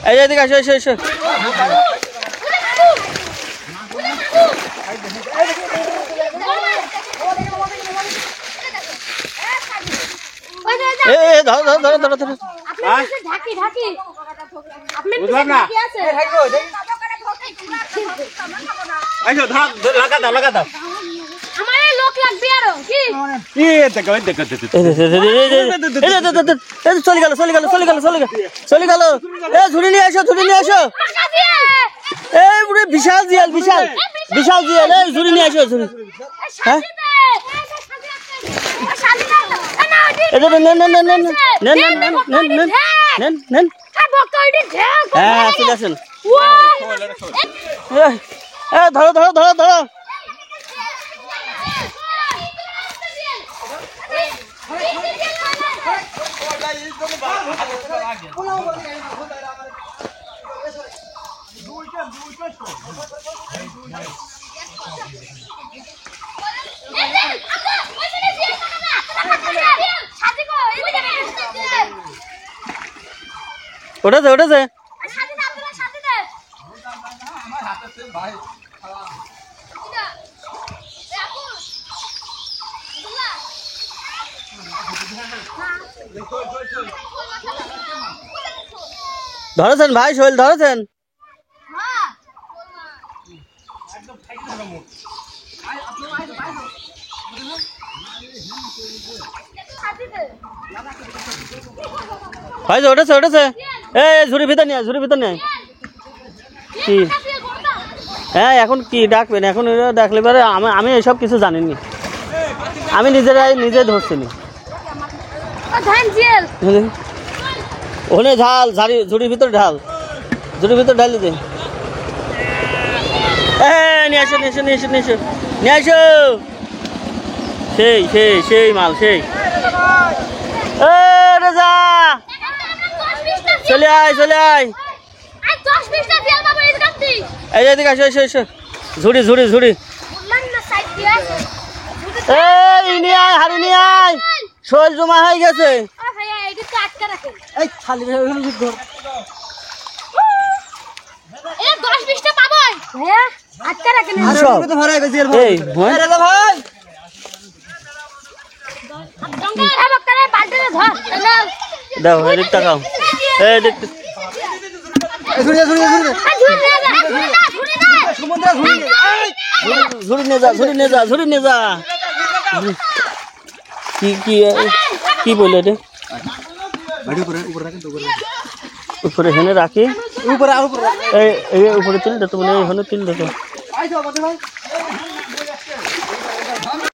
এই এদিকে আসো এসো এসো ধরো ধরো ধরো ধরো ধরো লাগা দাও লাগা দাও চলে গেল চলে গেল চলে গেল চলে গেল চলে গেল ঝুড়ি নিয়ে আসো ঝুড়ি নিয়ে আসো এই পুরো বিশাল জিয়াল বিশাল বিশাল জিয়াল এই ঝুড়ি নিয়ে আসো ঝুড়ি হ্যাঁ ধরো ধরো ধরো ধরো ওটাছে ওটাছে ধরেছেন ভাই শৈল ধরেছেন ভাই ওঠেছে ওঠেছে এই ঝুড়ি ভিতর নিয়ে ঝুড়ি ভিতর নিয়ে কি হ্যাঁ এখন কি ডাকবেন এখন ডাকলে পরে আমি এসব কিছু জানিনি আমি নিজে ধরছিনি ওখানে ঝাল ঝাড়ি ঝুড়ির ভিতর ঢাল ঝুড়ির ভিতর ঢালি দে নিয়ে আসো নিয়ে আসো নিয়ে আসো নিয়ে আসো নিয়ে আসো সেই সেই সেই মাল সেই রেজা চলে আয় চলে আয় এই এদিকে আসো এসো এসো ঝুড়ি ঝুড়ি ঝুড়ি এই নিয়ে আয় হাড়ি নিয়ে আয় শোল জমা হয়ে গেছে দাও এদিক তাকাও এদিক ঝুড়ি নিয়ে যা ঝুড়ি নিয়ে যা ঝুড়ি নিয়ে যা কি কি কি বললে রে উপরে হেনে রাখি উপরে তুল দে তো মানে এখানে তুল দে তো